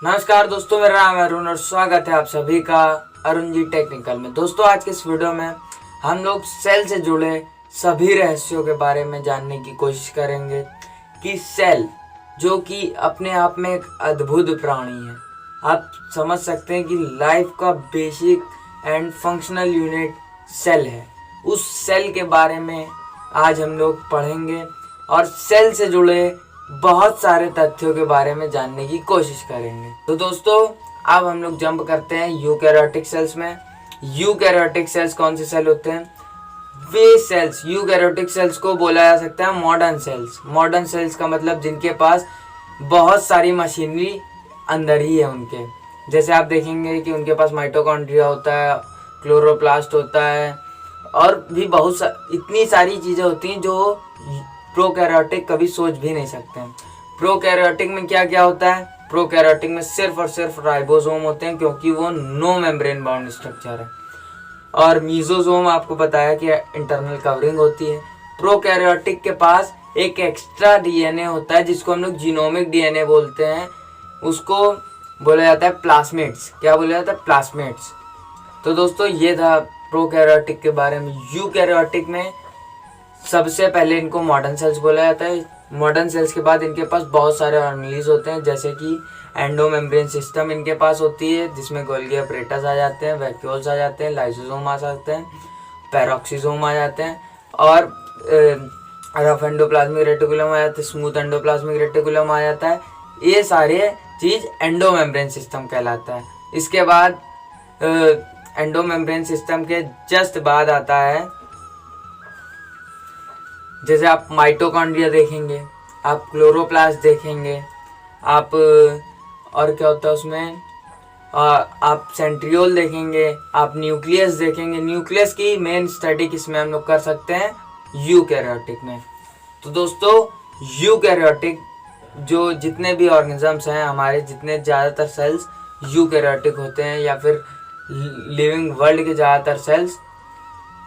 नमस्कार दोस्तों, मेरा नाम है अरुण और स्वागत है आप सभी का अरुण जी टेक्निकल में। दोस्तों, आज के इस वीडियो में हम लोग सेल से जुड़े सभी रहस्यों के बारे में जानने की कोशिश करेंगे कि सेल जो कि अपने आप में एक अद्भुत प्राणी है। आप समझ सकते हैं कि लाइफ का basic and functional unit cell है। उस सेल के बारे में आज हम लोग पढ़ेंगे और सेल से जुड़े बहुत सारे तथ्यों के बारे में जानने की कोशिश करेंगे। तो दोस्तों, अब हम लोग जंप करते हैं यूकैरियोटिक सेल्स में। यूकैरियोटिक सेल्स कौन से सेल होते हैं? वे सेल्स, यूकैरियोटिक सेल्स को बोला जा सकता है मॉडर्न सेल्स। मॉडर्न सेल्स का मतलब जिनके पास बहुत सारी मशीनरी अंदर ही है उनके। जैसे आप देखेंगे कि उनके पास माइटोकॉन्ड्रिया होता है, क्लोरोप्लास्ट होता है और भी इतनी सारी चीज़ें होती हैं जो प्रोकैरियोटिक कभी सोच भी नहीं सकते हैं। प्रोकैरियोटिक में क्या क्या होता है? प्रोकैरियोटिक में सिर्फ और सिर्फ राइबोसोम होते हैं, क्योंकि वो नो मेम्ब्रेन बाउंड स्ट्रक्चर है। और मीजोसोम आपको बताया कि इंटरनल कवरिंग होती है। प्रोकैरियोटिक के पास एक एक्स्ट्रा डीएनए होता है जिसको हम लोग जीनोमिक डीएनए बोलते हैं। उसको बोला जाता है प्लास्मिड्स। क्या बोला जाता है? प्लास्मिड्स। तो दोस्तों, ये था प्रोकैरियोटिक के बारे में। यूकैरियोटिक में सबसे पहले इनको मॉडर्न सेल्स बोला जाता है। मॉडर्न सेल्स के बाद इनके पास बहुत सारे ऑर्गेनेल्स होते हैं, जैसे कि एंडोमेम्ब्रेन सिस्टम इनके पास होती है जिसमें गोल्गी अपरेटस आ जाते हैं, वैक्यूल्स आ जाते हैं, लाइसोसोम आ सकते हैं, पैरोक्सिसोम आ जाते हैं और रफ एंडोप्लाज्मिक रेटिकुलम आ जाता है, स्मूथ एंडोप्लाज्मिक रेटिकुलम आ जाता है। ये सारे चीज एंडोमेम्ब्रेन सिस्टम कहलाता है। इसके बाद एंडोमेम्ब्रेन सिस्टम के जस्ट बाद आता है, जैसे आप माइटोकॉन्ड्रिया देखेंगे, आप क्लोरोप्लास्ट देखेंगे, आप और क्या होता है उसमें, आप सेंट्रियोल देखेंगे, आप न्यूक्लियस देखेंगे। न्यूक्लियस की मेन स्टडी किसमें हम लोग कर सकते हैं? यूकैरियोटिक में। तो दोस्तों, यूकैरियोटिक जो जितने भी ऑर्गेनिजम्स हैं, हमारे जितने ज़्यादातर सेल्स यूकैरियोटिक होते हैं, या फिर लिविंग वर्ल्ड के ज़्यादातर सेल्स।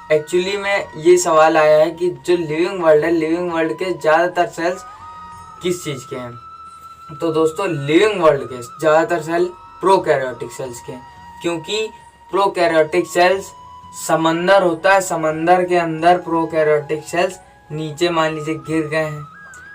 एक्चुअली में ये सवाल आया है कि जो लिविंग वर्ल्ड है, लिविंग वर्ल्ड के ज़्यादातर सेल्स किस चीज़ के हैं? तो दोस्तों, लिविंग वर्ल्ड के ज़्यादातर सेल प्रोकैरियोटिक सेल्स के, क्योंकि प्रोकैरियोटिक सेल्स समंदर होता है, समंदर के अंदर प्रोकैरियोटिक सेल्स नीचे मान लीजिए गिर गए हैं,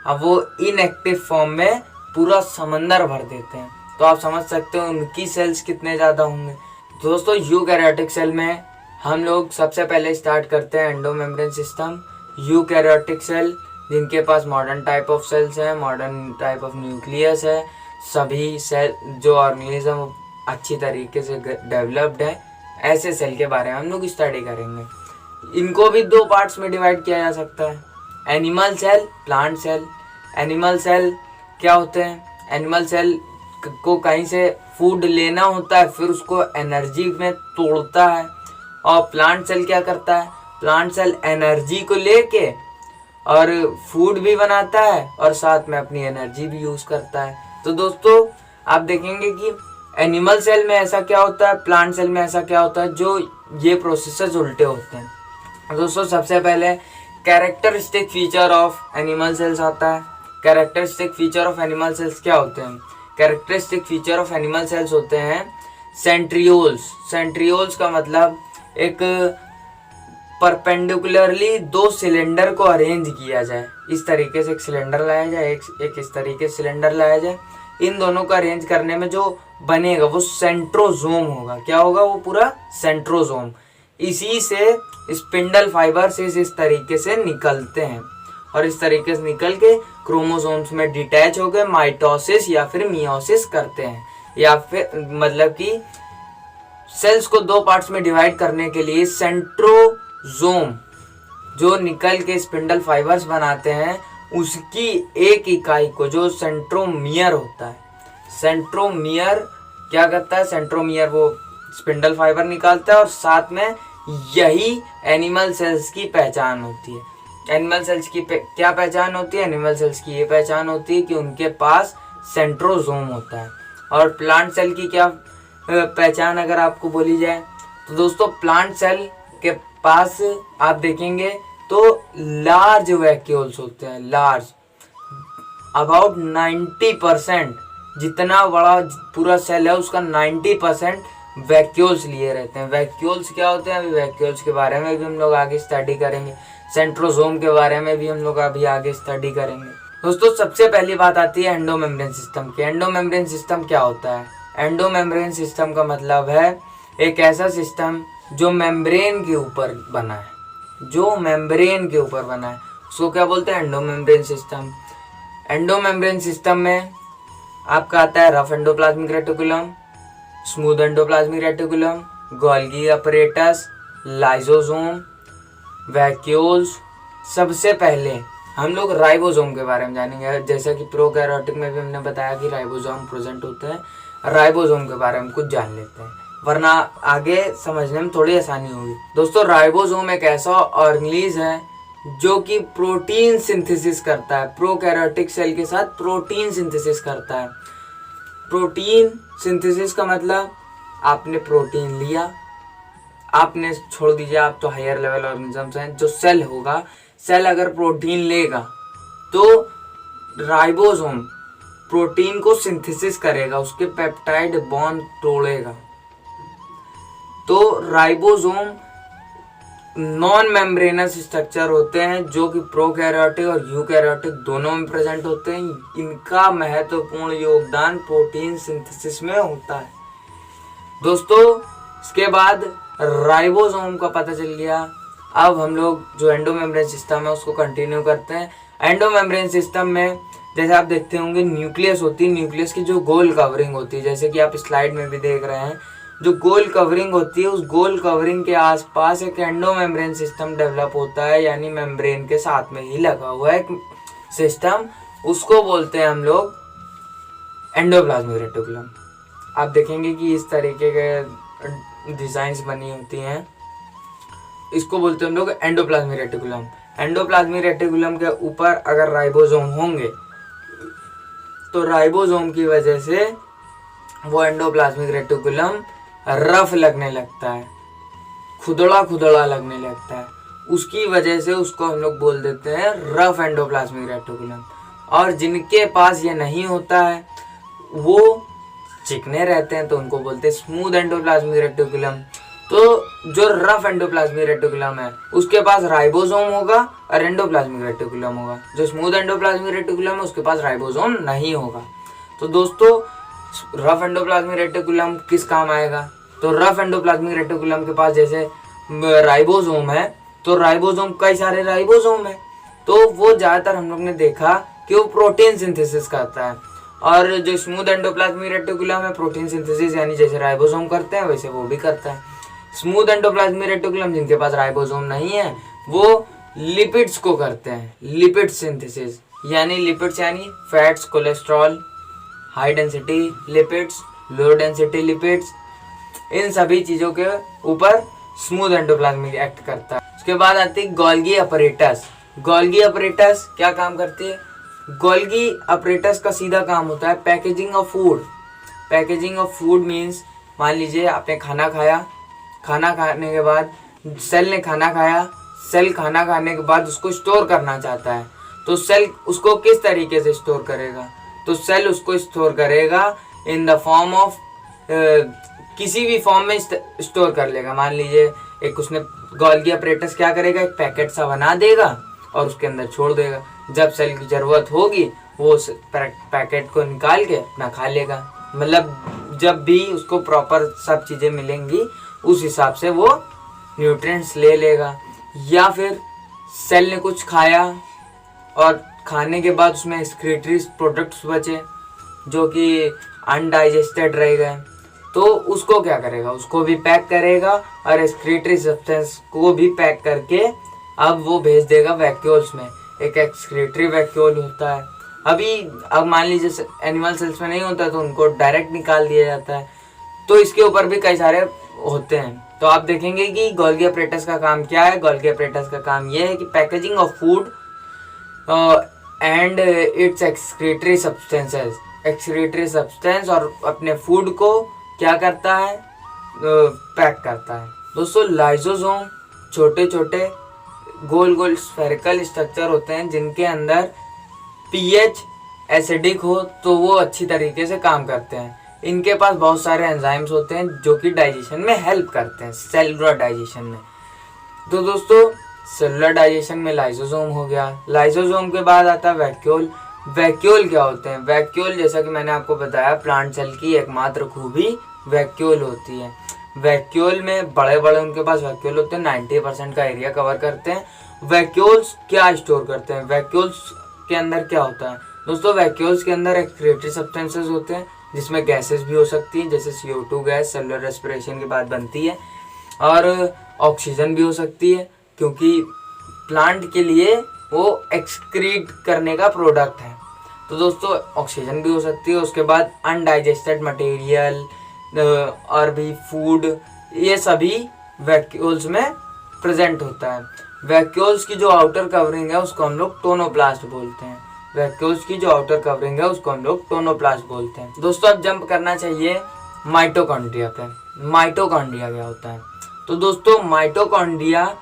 अब वो इनएक्टिव फॉर्म में पूरा समंदर भर देते हैं। तो आप समझ सकते हो उनकी सेल्स कितने ज़्यादा होंगे। दोस्तों, यूकैरियोटिक सेल में हम लोग सबसे पहले स्टार्ट करते हैं एंडोमेम्ब्रेन सिस्टम। यूकैरियोटिक सेल जिनके पास मॉडर्न टाइप ऑफ सेल्स हैं, मॉडर्न टाइप ऑफ न्यूक्लियस है, सभी सेल जो ऑर्गेनिज्म अच्छी तरीके से डेवलप्ड है, ऐसे सेल के बारे में हम लोग स्टडी करेंगे। इनको भी दो पार्ट्स में डिवाइड किया जा सकता है, animal cell, plant cell. Animal cell क्या होते हैं? एनिमल सेल को कहीं से फूड लेना होता है, फिर उसको एनर्जी में तोड़ता है। और प्लांट सेल क्या करता है? प्लांट सेल एनर्जी को लेके और फूड भी बनाता है और साथ में अपनी एनर्जी भी यूज करता है। तो दोस्तों, आप देखेंगे कि एनिमल सेल में ऐसा क्या होता है, प्लांट सेल में ऐसा क्या होता है, जो ये प्रोसेसेस उल्टे होते हैं। दोस्तों, सबसे पहले characteristic feature of animal cells आता है। Characteristic feature of animal cells क्या होते हैं? Characteristic feature of animal cells होते हैं सेंट्रियोल्स। सेंट्रियोल्स का मतलब एक परपेंडिकुलरली दो सिलेंडर को अरेंज किया जाए। इस तरीके से एक सिलेंडर लाया जाए, एक इस तरीके से सिलेंडर लाया जाए। इन दोनों को अरेंज करने में जो बनेगा वो सेंट्रोजोम होगा। क्या होगा? वो पूरा सेंट्रोजोम। इसी से स्पिंडल फाइबर्स इस तरीके से निकलते हैं और इस तरीके से निकल के क्रोमोसोम्स में डिटैच होकर माइटोसिस या फिर मियोसिस करते हैं। या फिर मतलब कि सेल्स को दो पार्ट्स में डिवाइड करने के लिए सेंट्रोजोम जो निकल के स्पिंडल फाइबर्स बनाते हैं, उसकी एक इकाई को जो सेंट्रोमियर होता है, सेंट्रोमियर क्या करता है? सेंट्रोमियर वो स्पिंडल फाइबर निकालता है और साथ में यही एनिमल सेल्स की पहचान होती है। एनिमल सेल्स की क्या पहचान होती है? एनिमल सेल्स की ये पहचान होती है कि उनके पास सेंट्रोजोम होता है। और प्लांट सेल की क्या पहचान अगर आपको बोली जाए, तो दोस्तों, प्लांट सेल के पास आप देखेंगे तो लार्ज वैक्यूल्स होते हैं। लार्ज, अबाउट 90% जितना बड़ा पूरा सेल है उसका 90% वैक्यूल्स लिए रहते हैं। वैक्यूल्स क्या होते हैं, अभी वैक्यूल्स के बारे में भी हम लोग आगे स्टडी करेंगे। सेंट्रोसोम के बारे में भी हम लोग अभी आगे स्टडी करेंगे। दोस्तों सबसे पहली बात आती है एंडोमेम्ब्रेन सिस्टम की। एंडोमेम्ब्रेन सिस्टम क्या होता है? एंडोमेम्ब्रेन सिस्टम का मतलब है एक ऐसा सिस्टम जो मेम्ब्रेन के ऊपर बना है, जो मेम्ब्रेन के ऊपर बना है, उसको क्या बोलते हैं? Endomembrane system. एंडोमेम्ब्रेन सिस्टम में आपका आता है rough endoplasmic reticulum, smooth endoplasmic reticulum, Golgi apparatus, lysosome, vacuoles. सबसे पहले हम लोग राइबोसोम के बारे में जानेंगे। जैसा कि प्रोकैरियोटिक में भी हमने बताया कि राइबोसोम प्रेजेंट होते हैं, राइबोसोम के बारे में कुछ जान लेते हैं, वरना आगे समझने में थोड़ी आसानी होगी। दोस्तों राइबोसोम एक ऐसा ऑर्गेनिज है जो कि प्रोटीन सिंथेसिस करता है। प्रोकैरियोटिक सेल के साथ प्रोटीन सिंथेसिस करता है। प्रोटीन सिंथेसिस का मतलब आपने प्रोटीन लिया, आपने छोड़ दीजिए, आप तो हायर लेवल ऑर्गेनिजम्स हैं। जो सेल होगा, सेल अगर प्रोटीन लेगा तो राइबोसोम प्रोटीन को सिंथेसिस करेगा, उसके पेप्टाइड बॉन्ड तोड़ेगा। तो राइबोसोम नॉन मेम्ब्रेनस स्ट्रक्चर होते हैं जो कि प्रोकैरियोटिक और यूकैरियोटिक दोनों में प्रेजेंट होते हैं। इनका महत्वपूर्ण योगदान प्रोटीन सिंथेसिस में होता है। दोस्तों इसके बाद राइबोसोम का पता चल गया। अब हम लोग जो एंडोमेम्ब्रेन सिस्टम है उसको कंटिन्यू करते हैं। एंडोमेम्ब्रेन सिस्टम में जैसे आप देखते होंगे न्यूक्लियस होती है, न्यूक्लियस की जो गोल कवरिंग होती है, जैसे कि आप स्लाइड में भी देख रहे हैं, जो गोल कवरिंग होती है उस गोल कवरिंग के आसपास एक एंडोमेम्ब्रेन सिस्टम डेवलप होता है, यानी मेम्ब्रेन के साथ में ही लगा हुआ एक सिस्टम, उसको बोलते हैं हम लोग एंडोप्लाज्मिक रेटिकुलम। आप देखेंगे कि इस तरीके के डिजाइन्स बनी होती हैं, इसको बोलते हैं हम लोग एंडोप्लाज्मिक रेटिकुलम। एंडोप्लाज्मिक रेटिकुलम के ऊपर अगर राइबोसोम होंगे तो राइबोसोम की वजह से वो एंडोप्लाज्मिक रेटिकुलम रफ लगने लगता है, खुदड़ा खुदड़ा लगने लगता है। उसकी वजह से उसको हम लोग बोल देते हैं रफ एंडोप्लाज्मिक रेटिकुलम। और जिनके पास ये नहीं होता है वो चिकने रहते हैं तो उनको बोलते हैं स्मूथ एंडोप्लाज्मिक रेटिकुलम। तो जो रफ एंडोप्लाज्मिक रेटिकुलम है उसके पास राइबोसोम होगा और एंडोप्लाज्मिक रेटिकुलम होगा। जो स्मूथ एंडोप्लाज्मिक रेटिकुलम है उसके पास राइबोसोम नहीं होगा। तो दोस्तों रफ एंडोप्लाज्मिक रेटिकुलम किस काम आएगा? तो रफ एंडोप्लाज्मिक रेटिकुलम के पास जैसे राइबोसोम है, तो राइबोसोम कई सारे राइबोसोम है, तो वो ज्यादातर हम लोग ने देखा कि वो प्रोटीन सिंथेसिस करता है। और जो स्मूथ एंडोप्लाज्मिक रेटिकुलम है प्रोटीन सिंथेसिस यानी जैसे राइबोसोम करते हैं वैसे वो भी करता है। स्मूथ एंडोप्लाज्मिक रेटिकुलम जिनके पास राइबोसोम नहीं है वो लिपिड्स को करते हैं, लिपिड सिंथेसिस, यानी लिपिड्स यानी fats, cholesterol, high density lipids, low density lipids, इन सभी चीजों के ऊपर स्मूथ एंडोप्लाज्मिक एक्ट करता है। उसके बाद आती है गोल्गी अपरेटस। गोल्गी अपरेटस क्या काम करती है? गोल्गी अपरेटस का सीधा काम होता है packaging of food. Packaging of food means मान लीजिए आपने खाना खाया, खाना खाने के बाद सेल ने खाना खाया, सेल खाना खाने के बाद उसको स्टोर करना चाहता है, तो सेल उसको किस तरीके से स्टोर करेगा? तो सेल उसको स्टोर करेगा इन द फॉर्म ऑफ किसी भी फॉर्म में स्टोर कर लेगा। मान लीजिए एक उसने गोल्गी अपरेटस क्या करेगा, एक पैकेट सा बना देगा और उसके अंदर छोड़ देगा। जब सेल की जरूरत होगी वो उस पैकेट को निकाल के अपना खा लेगा। मतलब जब भी उसको प्रॉपर सब चीजें मिलेंगी उस हिसाब से वो न्यूट्रिएंट्स ले लेगा। या फिर सेल ने कुछ खाया और खाने के बाद उसमें एक्सक्रीटरी प्रोडक्ट्स बचे जो कि अनडाइजेस्टेड रह गए, तो उसको क्या करेगा? उसको भी पैक करेगा और एक्सक्रीटरी सब्सटेंस को भी पैक करके अब वो भेज देगा वैक्यूल्स में। एक एक्सक्रीटरी वैक्यूल होता है। अब मान लीजिए एनिमल सेल्स में नहीं होता तो उनको डायरेक्ट निकाल दिया जाता है। तो इसके ऊपर भी कई सारे होते हैं। तो आप देखेंगे कि गोल्गी अपरेटस का काम क्या है। गोल्गी अपरेटस का काम यह है कि packaging of food and it's excretory substances, excretory substance और अपने फूड को क्या करता है? पैक करता है। दोस्तों लाइसोसोम छोटे छोटे गोल गोल स्फेरिकल स्ट्रक्चर होते हैं जिनके अंदर पीएच एसिडिक हो तो वो अच्छी तरीके से काम करते हैं। इनके पास बहुत सारे एंजाइम्स होते हैं जो कि डाइजेशन में हेल्प करते हैं, सेलुलर डाइजेशन में। तो दोस्तों सेलुलर डाइजेशन में लाइसोसोम हो गया। लाइसोसोम के बाद आता है वैक्यूल। वैक्यूल क्या होते हैं? वैक्यूल जैसा कि मैंने आपको बताया, प्लांट सेल की एकमात्र खूबी वैक्यूल होती है। वैक्यूल में बड़े बड़े उनके पास वैक्यूल होते हैं, 90% का एरिया कवर करते हैं। वैक्यूल्स क्या स्टोर करते हैं? वैक्यूल्स के अंदर क्या होता है दोस्तों? वैक्यूल्स के अंदर एक्सक्रीटरी सब्सटेंसेस होते हैं जिसमें गैसेस भी हो सकती हैं, जैसे CO2 गैस सेलुलर रेस्पिरेशन के बाद बनती है, और ऑक्सीजन भी हो सकती है, क्योंकि प्लांट के लिए वो एक्सक्रीट करने का प्रोडक्ट है। तो दोस्तों ऑक्सीजन भी हो सकती है। उसके बाद अनडाइजेस्टेड मटेरियल और भी फूड, ये सभी वैक्यूल्स में प्रेजेंट होता है। वैक्यूल्स की जो आउटर कवरिंग है उसको हम लोग टोनोप्लास्ट बोलते हैं। वैक्यूल्स की जो आउटर कवरिंग है उसको हम लोग टोनोप्लास्ट बोलते हैं। दोस्तों अब जंप करना चाहिए माइटोकॉन्ड्रिया पे। माइटोकॉन्ड्रिया क्या होता है? तो दोस्तों माइटोकॉन्ड्रिया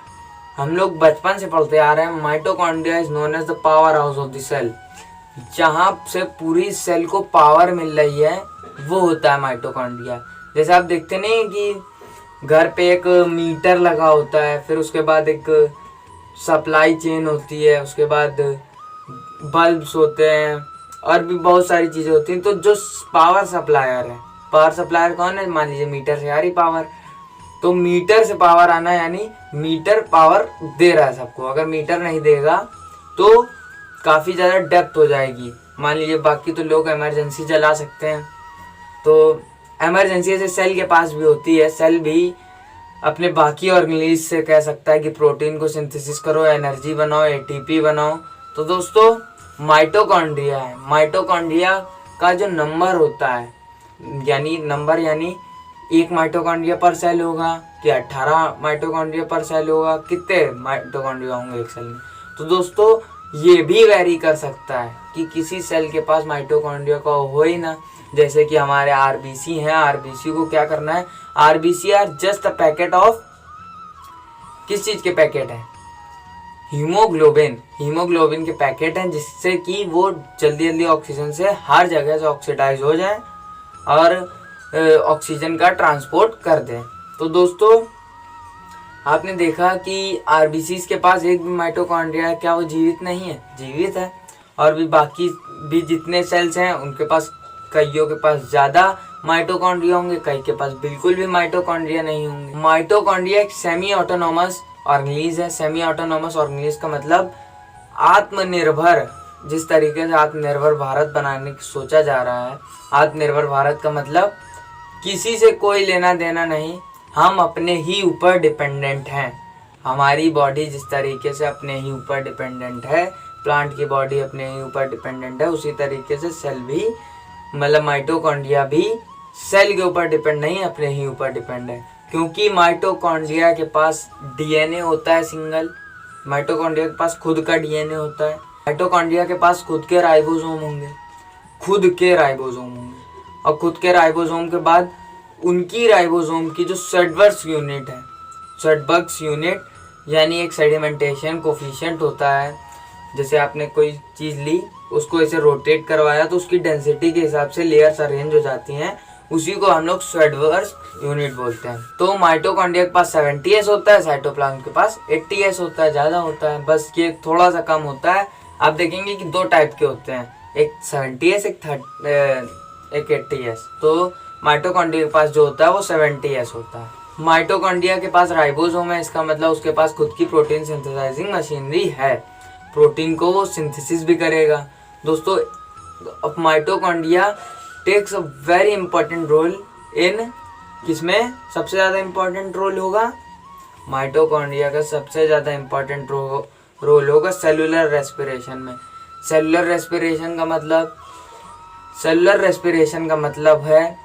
हम लोग बचपन से पढ़ते आ रहे हैं। Mitochondria is known as the powerhouse of the cell. जहाँ से पूरी सेल को पावर मिल रही है वो होता है माइटोकॉन्ड्रिया। जैसे आप देखते नहीं कि घर पे एक मीटर लगा होता है, फिर उसके बाद एक सप्लाई चेन होती है, उसके बाद बल्ब्स होते हैं और भी बहुत सारी चीज़ें होती हैं। तो जो पावर सप्लायर है, पावर सप्लायर कौन है? मान लीजिए मीटर से आ रही पावर, तो मीटर से पावर आना यानी मीटर पावर दे रहा है सबको। अगर मीटर नहीं देगा तो काफ़ी ज़्यादा डेप्थ हो जाएगी। मान लीजिए बाकी तो लोग इमरजेंसी चला सकते हैं, तो इमरजेंसी ऐसे सेल के पास भी होती है। सेल भी अपने बाकी ऑर्गेनिज से कह सकता है कि प्रोटीन को सिंथेसिस करो, एनर्जी बनाओ, ATP बनाओ। तो दोस्तों माइटोकॉन्ड्रिया है। माइटोकॉन्ड्रिया का जो नंबर होता है, यानी एक माइटोकॉन्ड्रिया पर सेल होगा कि 18 माइटोकॉन्ड्रिया पर सेल होगा, कितने माइटोकॉन्ड्रिया होंगे एक सेल में? तो दोस्तों ये भी वेरी कर सकता है कि किसी सेल के पास माइटोकॉन्ड्रिया का हो ही ना। जैसे कि हमारे RBC हैं, RBC को क्या करना है? RBC are just a packet of, किस चीज के पैकेट है? हीमोग्लोबिन। हीमोग्लोबिन के पैकेट हैं, जिससे कि वो जल्दी जल्दी ऑक्सीजन से हर जगह से ऑक्सीडाइज हो जाए और ऑक्सीजन का ट्रांसपोर्ट कर दें। तो दोस्तों आपने देखा कि RBCs के पास एक भी माइटोकॉन्ड्रिया है, क्या वो जीवित नहीं है? जीवित है। और भी बाकी भी जितने सेल्स हैं उनके पास, कईयों के पास ज़्यादा माइटोकॉन्ड्रिया होंगे, कई के पास बिल्कुल भी माइटोकॉन्ड्रिया नहीं होंगे। माइटोकॉन्ड्रिया एक सेमी ऑटोनोमस ऑर्गेनिज है। सेमी ऑटोनोमस ऑर्गेनिज का मतलब आत्मनिर्भर। जिस तरीके से आत्मनिर्भर भारत बनाने की सोचा जा रहा है, आत्मनिर्भर भारत का मतलब किसी से कोई लेना देना नहीं, हम अपने ही ऊपर डिपेंडेंट हैं। हमारी बॉडी जिस तरीके से अपने ही ऊपर डिपेंडेंट है, प्लांट की बॉडी अपने ही ऊपर डिपेंडेंट है, उसी तरीके से सेल भी, मतलब माइटोकॉन्ड्रिया भी सेल के ऊपर डिपेंड नहीं, अपने ही ऊपर डिपेंड है। क्योंकि माइटोकॉन्ड्रिया के पास DNA होता है सिंगल। माइटोकॉन्ड्रिया के पास खुद का DNA होता है। माइटोकॉन्ड्रिया के पास खुद के राइबोसोम होंगे, और खुद के राइबोसोम के बाद उनकी राइबोसोम की जो सेडवर्स यूनिट है, सेडबर्ग्स यूनिट यानी एक सेडिमेंटेशन कोफिशिएंट होता है। जैसे आपने कोई चीज़ ली, उसको ऐसे रोटेट करवाया तो उसकी डेंसिटी के हिसाब से लेयर्स अरेंज हो जाती हैं, उसी को हम लोग सेडवर्स यूनिट बोलते हैं। तो माइटोकॉन्ड्रिया के पास 70S होता है, साइटोप्लाज्म के पास 80S होता है, ज़्यादा होता है, बस ये थोड़ा सा कम होता है। आप देखेंगे कि दो टाइप के होते हैं, एक 70S एक 80S। तो माइटोकॉन्ड्रिया के पास जो होता है वो 70S होता है। माइटोकॉन्ड्रिया के पास राइबोसोम है, इसका मतलब उसके पास खुद की प्रोटीन सिंथेसाइजिंग मशीनरी है, प्रोटीन को वो सिंथेसिस भी करेगा। दोस्तों अब mitochondria takes a very important role in, किसमें सबसे ज़्यादा इंपॉर्टेंट रोल होगा? माइटोकॉन्ड्रिया का सबसे ज़्यादा इंपॉर्टेंट रोल होगा सेलुलर रेस्पिरेशन में। सेलुलर रेस्पिरेशन का मतलब है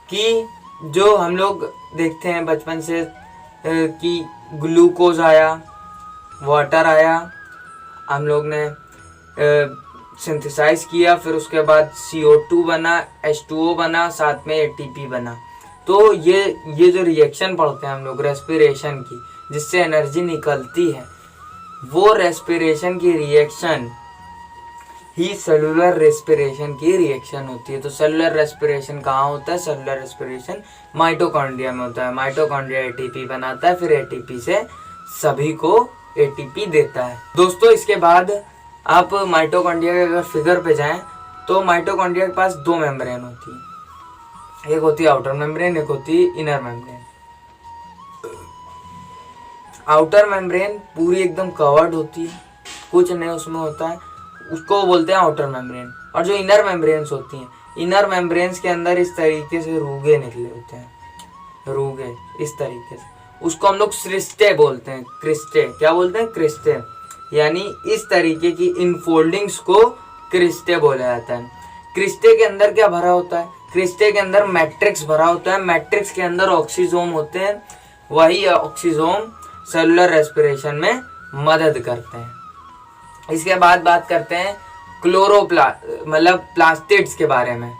कि जो हम लोग देखते हैं बचपन से कि ग्लूकोज आया, वाटर आया, हम लोग ने सिंथेसाइज किया, फिर उसके बाद CO2 बना, H2O बना, साथ में ATP बना। तो ये जो रिएक्शन पढ़ते हैं हम लोग रेस्पिरेशन की, जिससे एनर्जी निकलती है, वो रेस्पिरेशन की रिएक्शन ही सेलुलर रेस्पिरेशन की रिएक्शन होती है। तो सेलुलर रेस्पिरेशन कहाँ होता है? सेलुलर रेस्पिरेशन माइटोकॉन्ड्रिया में होता है। माइटोकॉन्ड्रिया एटीपी बनाता है, फिर एटीपी से सभी को एटीपी देता है। दोस्तों इसके बाद आप माइटोकॉन्ड्रिया के अगर फिगर पे जाएं तो माइटोकॉन्ड्रिया के पास दो मेम्ब्रेन होती है, एक होती है आउटर मेम्ब्रेन, एक होती है इनर मेम्ब्रेन। आउटर मेम्ब्रेन पूरी एकदम कवर्ड होती है, कुछ नहीं उसमें होता है, उसको बोलते हैं आउटर मेम्ब्रेन। और जो इनर मेम्ब्रेन्स होती हैं, इनर मेम्ब्रेन्स के अंदर इस तरीके से रूगे निकले होते हैं, रूगे इस तरीके से, उसको हम लोग क्रिस्टे बोलते हैं। क्रिस्टे क्या बोलते हैं? क्रिस्टे, यानी इस तरीके की इनफोल्डिंग्स को क्रिस्टे बोला जाता है। क्रिस्टे के अंदर क्या भरा होता है? क्रिस्टे के अंदर मैट्रिक्स भरा होता है। मैट्रिक्स के अंदर ऑक्सीजोम होते हैं, वही ऑक्सीजोम सेलुलर रेस्पिरेशन में मदद करते हैं। इसके बाद बात करते हैं मतलब प्लास्टिड्स के बारे में।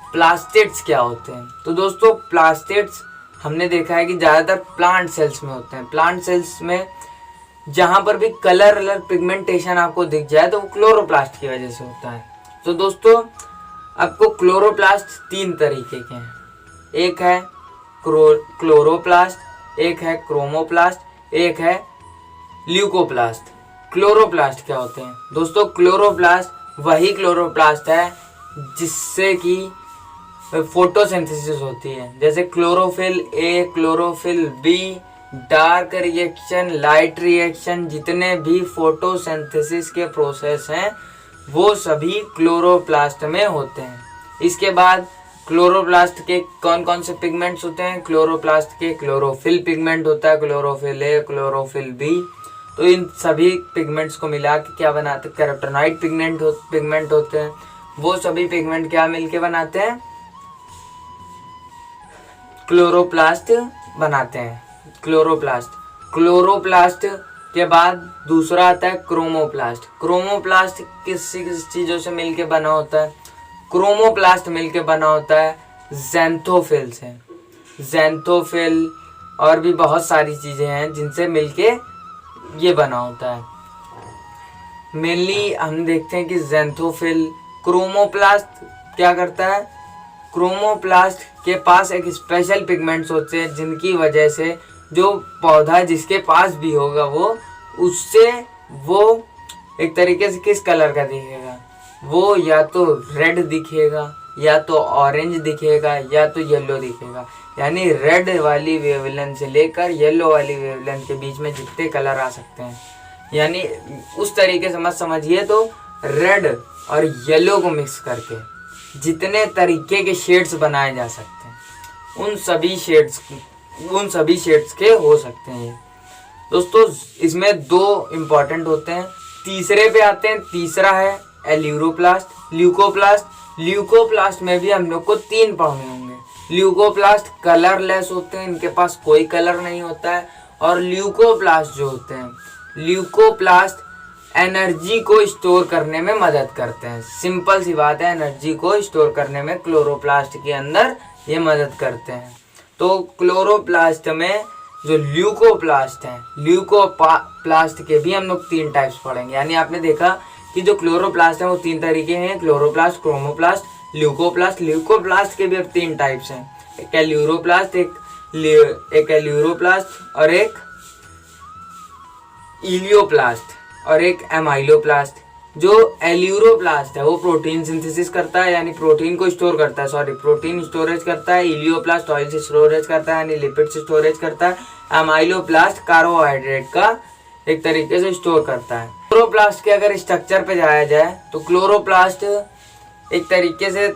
प्लास्टिड्स क्या होते हैं? तो दोस्तों प्लास्टिड्स हमने देखा है कि ज़्यादातर प्लांट सेल्स में होते हैं। प्लांट सेल्स में जहाँ पर भी कलर पिगमेंटेशन आपको दिख जाए तो वो क्लोरोप्लास्ट की वजह से होता है। तो दोस्तों आपको क्लोरोप्लास्ट तीन तरीके के हैं, एक है क्लोरोप्लास्ट, एक है क्रोमोप्लास्ट, एक है ल्यूकोप्लास्ट। क्लोरोप्लास्ट क्या होते हैं? दोस्तों क्लोरोप्लास्ट वही क्लोरोप्लास्ट है जिससे कि फोटोसिंथेसिस होती है, जैसे chlorophyll A, chlorophyll B, dark reaction, light reaction, जितने भी फोटोसिंथेसिस के प्रोसेस हैं वो सभी क्लोरोप्लास्ट में होते हैं। इसके बाद क्लोरोप्लास्ट के कौन कौन से पिगमेंट्स होते हैं? क्लोरोप्लास्ट के क्लोरोफिल पिगमेंट होता है, क्लोरोफिल ए, क्लोरोफिल बी। तो इन सभी पिगमेंट्स को मिला के क्या बनाते हैं? कैरोटेनॉइड पिगमेंट होते हैं। वो सभी पिगमेंट क्या मिलके बनाते हैं? क्लोरोप्लास्ट बनाते हैं, क्लोरोप्लास्ट। क्लोरोप्लास्ट के बाद दूसरा आता है क्रोमोप्लास्ट। क्रोमोप्लास्ट किस चीज़ों से मिलके बना होता है? क्रोमोप्लास्ट मिलके बना होता है ज़ैंथोफिल से। ज़ैंथोफिल और भी बहुत सारी चीज़ें हैं जिनसे मिलके ये बना होता है। मेनली हम देखते हैं कि ज़ैंथोफिल, क्रोमोप्लास्ट क्या करता है? क्रोमोप्लास्ट के पास एक स्पेशल पिगमेंट्स होते हैं जिनकी वजह से जो पौधा जिसके पास भी होगा वो एक तरीके से किस कलर का दिखेगा? वो या तो रेड दिखेगा, या तो ऑरेंज दिखेगा, या तो येलो दिखेगा। यानी रेड वाली वेवलेंथ से लेकर येलो वाली वेवलेंथ के बीच में जितने कलर आ सकते हैं, यानी उस तरीके से मत समझिए। तो रेड और येलो को मिक्स करके जितने तरीके के शेड्स बनाए जा सकते हैं उन सभी शेड्स के हो सकते हैं। दोस्तों इसमें दो इम्पॉर्टेंट होते हैं। तीसरे पे आते हैं, तीसरा है एल्यूरोप्लास्ट, ल्यूकोप्लास्ट। ल्यूकोप्लास्ट में भी हम लोग को तीन पढ़ने होंगे। ल्यूकोप्लास्ट कलरलेस होते हैं, इनके पास कोई कलर नहीं होता है। और ल्यूकोप्लास्ट जो होते हैं, ल्यूकोप्लास्ट एनर्जी को स्टोर करने में मदद करते हैं। सिंपल सी बात है, एनर्जी को स्टोर करने में क्लोरोप्लास्ट के अंदर ये मदद करते हैं। तो क्लोरोप्लास्ट में जो ल्यूकोप्लास्ट है, ल्यूकोप्लास्ट के भी हम लोग तीन टाइप्स पढ़ेंगे। यानी आपने देखा कि जो क्लोरोप्लास्ट है वो तीन तरीके हैं, क्लोरोप्लास्ट, क्रोमोप्लास्ट, ल्यूकोप्लास्ट। ल्यूकोप्लास्ट के भी अब तीन टाइप्स हैं, एक एल्यूरोप्लास्ट, एक एल्यूरोप्लास्ट और एक इलियोप्लास्ट और एक एमाइलोप्लास्ट। जो एल्यूरोप्लास्ट है वो प्रोटीन सिंथेसिस करता है, यानी प्रोटीन को स्टोर करता है, प्रोटीन स्टोरेज करता है। इलियोप्लास्ट ऑयल से स्टोरेज करता है, यानी लिपिड से स्टोरेज करता है। एमाइलोप्लास्ट कार्बोहाइड्रेट का एक तरीके से स्टोर करता है। क्लोरोप्लास्ट के अगर स्ट्रक्चर पे जाया जाए तो क्लोरोप्लास्ट एक तरीके से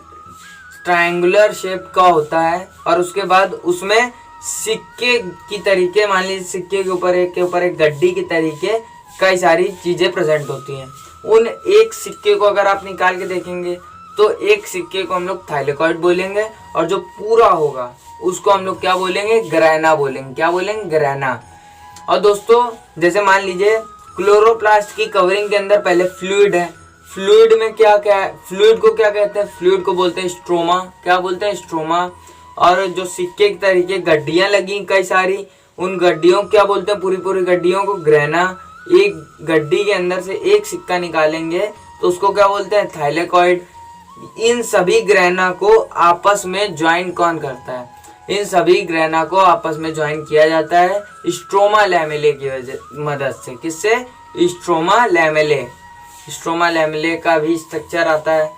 ट्रायंगुलर शेप का होता है और उसके बाद उसमें सिक्के की तरीके, मान लीजिए सिक्के के ऊपर एक गड्डी की तरीके कई सारी चीजें प्रेजेंट होती हैं। उन एक सिक्के को अगर आप निकाल के देखेंगे तो एक सिक्के को हम लोग थाइलेकॉइड बोलेंगे और जो पूरा होगा उसको हम लोग क्या बोलेंगे? ग्रैना बोलेंगे। क्या बोलेंगे? ग्रैना। और दोस्तों जैसे मान लीजिए क्लोरोप्लास्ट की कवरिंग के अंदर पहले फ्लूइड है। फ्लूइड में क्या है? फ्लूइड को क्या कहते हैं? फ्लूइड को बोलते हैं स्ट्रोमा। क्या बोलते हैं? स्ट्रोमा। और जो सिक्के की तरीके गड्डियां लगी कई सारी, उन गड्डियों क्या बोलते हैं? पूरी गड्डियों को ग्रैना। एक गड्डी के अंदर से एक सिक्का निकालेंगे तो उसको क्या बोलते हैं, थाइलेकॉइड। इन सभी ग्रहना को आपस में ज्वाइन कौन करता है, इन सभी ग्रहना को आपस में ज्वाइन किया जाता है स्ट्रोमा लैमेले की मदद से। किससे, स्ट्रोमा लैमेले। स्ट्रोमा लैमेले का भी स्ट्रक्चर आता है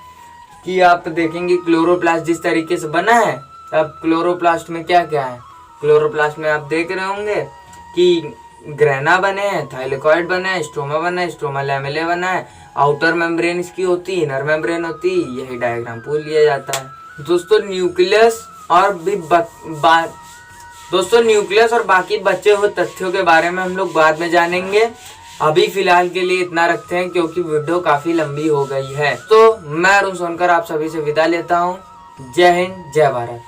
कि आप देखेंगे क्लोरोप्लास्ट जिस तरीके से बना है। अब क्लोरोप्लास्ट में क्या क्या है, क्लोरोप्लास्ट में आप देख रहे होंगे कि ग्रैना बने हैं, थाइलेकॉइड बना है, स्ट्रोमा बना है, स्ट्रोमा लैमेले बना है, आउटर मेम्ब्रेन इसकी होती है, इनर मेम्ब्रेन होती है। यही डायग्राम पूछ लिया जाता है। दोस्तों न्यूक्लियस और भी दोस्तों न्यूक्लियस और बाकी बचे हुए तथ्यों के बारे में हम लोग बाद में जानेंगे। अभी फिलहाल के लिए इतना रखते हैं क्योंकि वीडियो काफी लंबी हो गई है। तो मैं अरुण सोनकर आप सभी से विदा लेता हूँ। जय हिंद, जय भारत।